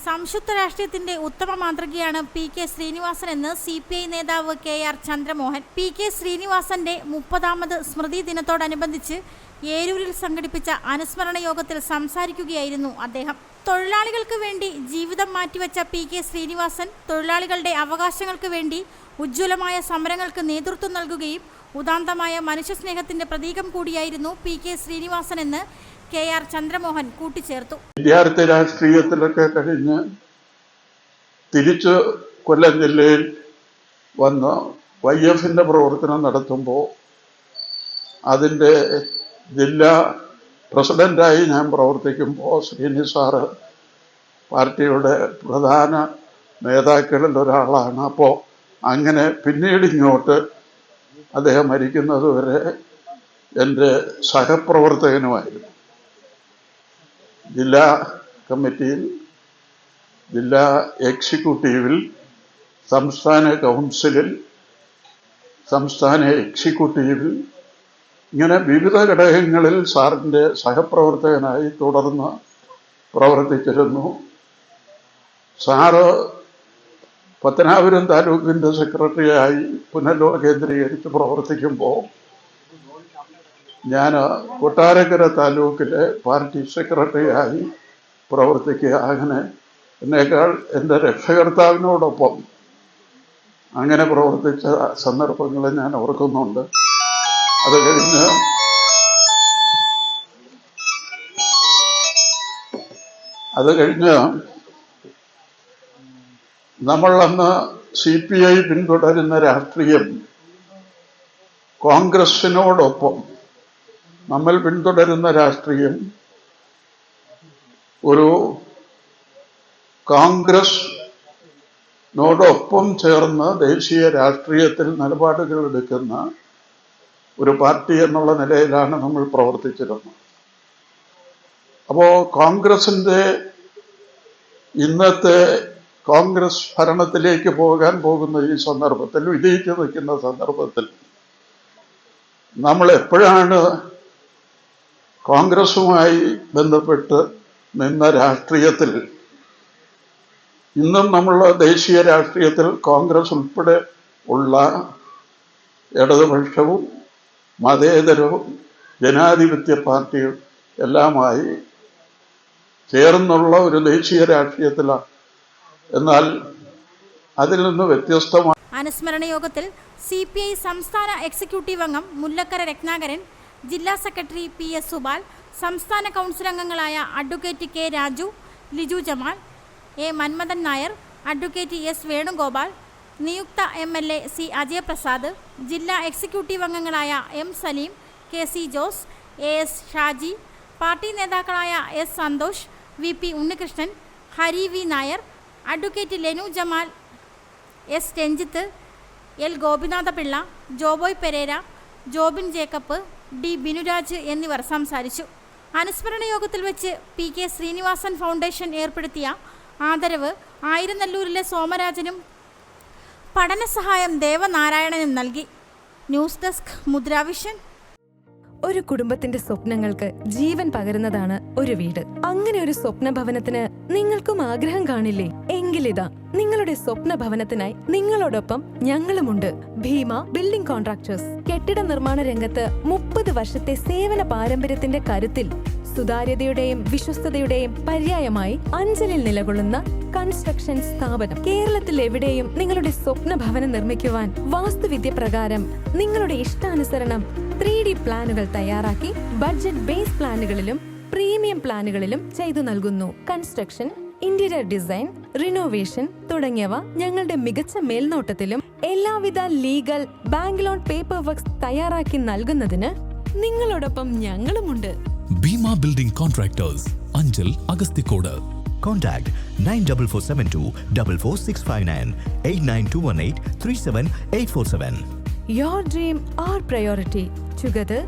സംയുക്ത രാഷ്ട്രീയത്തിന്റെ ഉത്തമ മാതൃകയാണ് PK ശ്രീനിവാസൻ എന്ന് CPI നേതാവ് KR ചന്ദ്രമോഹൻ. PK ശ്രീനിവാസന്റെ 30ാമത് സ്മൃതി ദിനത്തോടനുബന്ധിച്ച് ഏരൂരിൽ സംഘടിപ്പിച്ച അനുസ്മരണ യോഗത്തിൽ സംസാരിക്കുകയായിരുന്നു അദ്ദേഹം. തൊഴിലാളികൾക്ക് വേണ്ടി ജീവിതം മാറ്റിവെച്ച PK ശ്രീനിവാസൻ തൊഴിലാളികളുടെ അവകാശങ്ങൾക്ക് വേണ്ടി ഉജ്ജ്വലമായ സമരങ്ങൾക്ക് നേതൃത്വം നൽകുകയും ഉദാന്തമായ മനുഷ്യസ്നേഹത്തിന്റെ പ്രതീകം കൂടിയായിരുന്നു PK ശ്രീനിവാസൻ എന്ന് KR ചന്ദ്രമോഹൻ കൂട്ടിച്ചേർത്തു. വിദ്യാർത്ഥി രാഷ്ട്രീയത്തിലൊക്കെ കഴിഞ്ഞ് തിരിച്ച് കൊല്ലം ജില്ലയിൽ വന്ന് YF-ന്റെ പ്രവർത്തനം നടത്തുമ്പോൾ അതിൻ്റെ ജില്ലാ പ്രസിഡന്റായി ഞാൻ പ്രവർത്തിക്കുമ്പോൾ ശ്രീനി സാറ് പാർട്ടിയുടെ പ്രധാന നേതാക്കളിൽ ഒരാളാണ്. അപ്പോൾ അങ്ങനെ പിന്നീട് ഇങ്ങോട്ട് അദ്ദേഹം മരിക്കുന്നത് വരെ എൻ്റെ സഹപ്രവർത്തകനുമായിരുന്നു. ജില്ലാ കമ്മിറ്റിയിൽ, ജില്ലാ എക്സിക്യൂട്ടീവിൽ, സംസ്ഥാന കൗൺസിലിൽ, സംസ്ഥാന എക്സിക്യൂട്ടീവിൽ, ഇങ്ങനെ വിവിധ ഘടകങ്ങളിൽ സാറിൻ്റെ സഹപ്രവർത്തകനായി തുടർന്ന് പ്രവർത്തിച്ചിരുന്നു. സാറ് പത്തനാപുരം താലൂക്കിൻ്റെ സെക്രട്ടറിയായി പുനലൂർ കേന്ദ്രീകരിച്ച് പ്രവർത്തിക്കുമ്പോൾ ഞാൻ കൊട്ടാരക്കര താലൂക്കിലെ പാർട്ടി സെക്രട്ടറിയായി പ്രവർത്തിക്കുക. അങ്ങനെ എന്നേക്കാൾ എൻ്റെ രക്ഷകർത്താവിനോടൊപ്പം അങ്ങനെ പ്രവർത്തിച്ച സന്ദർഭങ്ങൾ ഞാൻ ഓർക്കുന്നുണ്ട്. അത് കഴിഞ്ഞ് നമ്മളന്ന് CPI പിന്തുടരുന്ന രാഷ്ട്രീയം കോൺഗ്രസിനോടൊപ്പം നമ്മൾ പിന്തുടരുന്ന രാഷ്ട്രീയം ഒരു കോൺഗ്രസിനോടൊപ്പം ചേർന്ന് ദേശീയ രാഷ്ട്രീയത്തിൽ നിലപാടുകൾ എടുക്കുന്ന ഒരു പാർട്ടി എന്നുള്ള നിലയിലാണ് നമ്മൾ പ്രവർത്തിച്ചിരുന്നത്. അപ്പോൾ കോൺഗ്രസിൻ്റെ ഇന്നത്തെ കോൺഗ്രസ് ഭരണത്തിലേക്ക് പോകാൻ പോകുന്ന ഈ സന്ദർഭത്തിൽ, വിജയിച്ചു നിൽക്കുന്ന സന്ദർഭത്തിൽ നമ്മൾ എപ്പോഴാണ് കോൺഗ്രസുമായി ബന്ധപ്പെട്ട് നിന്ന രാഷ്ട്രീയത്തിൽ ഇന്നും നമ്മളുടെ ദേശീയ രാഷ്ട്രീയത്തിൽ കോൺഗ്രസ് ഉൾപ്പെടെ ഉള്ള ഇടതുപക്ഷവും മതേതരവും ജനാധിപത്യ പാർട്ടികൾ എല്ലാമായി ചേർന്നുള്ള ഒരു ദേശീയ രാഷ്ട്രീയത്തിലാണ്. എന്നാൽ അതിൽ നിന്ന് വ്യത്യസ്തമായി അനുസ്മരണ യോഗത്തിൽ CPI സംസ്ഥാന എക്സിക്യൂട്ടീവ് അംഗം മുല്ലക്കര രത്നാകരൻ, ജില്ലാ സെക്രട്ടറി PS സുബാൽ, സംസ്ഥാന കൗൺസിൽ അംഗങ്ങളായ advocate K Raju, Liju Jamal, A Manmadhan Nair, advocate S Venugopal, നിയുക്ത MLA C അജയപ്രസാദ്, ജില്ലാ എക്സിക്യൂട്ടീവ് അംഗങ്ങളായ M Saleem, KC Jose, AS Shaji, party നേതാക്കളായ S Santhosh, VP Unnikrishnan, Hari V Nair, advocate Lenu Jamal, S Ranjith, L Gopinathapillai, Joboy Pereira, Jobin Jacob, D Binuraj എന്നിവർ സംസാരിച്ചു. അനുസ്മരണ യോഗത്തിൽ വെച്ച് PK ശ്രീനിവാസൻ ഫൗണ്ടേഷൻ ഏർപ്പെടുത്തിയ ആദരവ് ആയിരനല്ലൂരിലെ സോമരാജനും പഠനസഹായം ദേവനാരായണനും നൽകി. News desk Mudra vision. ഒരു കുടുംബത്തിന്റെ സ്വപ്നങ്ങൾക്ക് ജീവൻ പകരുന്നതാണ് ഒരു വീട്. അങ്ങനെ ഒരു സ്വപ്ന ഭവനത്തിന് നിങ്ങൾക്കും ആഗ്രഹം കാണില്ലേ? എങ്കിലിതാ നിങ്ങളുടെ സ്വപ്ന ഭവനത്തിനായി നിങ്ങളോടൊപ്പം ഞങ്ങളുമുണ്ട്. Bheema building contractors. കെട്ടിട നിർമ്മാണ രംഗത്ത് 30 വർഷത്തെ സേവന പാരമ്പര്യത്തിന്റെ കരുത്തിൽ സുതാര്യതയുടെയും വിശ്വസ്തതയുടെയും പര്യായമായി അഞ്ചലിൽ നിലകൊള്ളുന്ന കൺസ്ട്രക്ഷൻ സ്ഥാപനം. കേരളത്തിൽ എവിടെയും നിങ്ങളുടെ സ്വപ്ന ഭവനം നിർമ്മിക്കുവാൻ വാസ്തുവിദ്യ പ്രകാരം നിങ്ങളുടെ ഇഷ്ടാനുസരണം 3D പ്ലാനുകൾ തയ്യാറാക്കി ബഡ്ജറ്റ് ബേസ് പ്ലാനുകളിലും പ്രീമിയം പ്ലാനുകളിലും ചെയ്തു നൽകുന്നു. കൺസ്ട്രക്ഷൻ, ഇന്റീരിയർ ഡിസൈൻ, റിനോവേഷൻ തുടങ്ങിയവ ഞങ്ങളുടെ മികച്ച മേൽനോട്ടത്തിലും എല്ലാവിധ legal bank loan paper works തയ്യാറാക്കി നൽകുന്നതിന് നിങ്ങളോടൊപ്പം ഞങ്ങളുമുണ്ട്. Bheema building contractors, Anchal, Agasthikode. Contact 94472 44659 89218 37847. Your dream, our priority. Together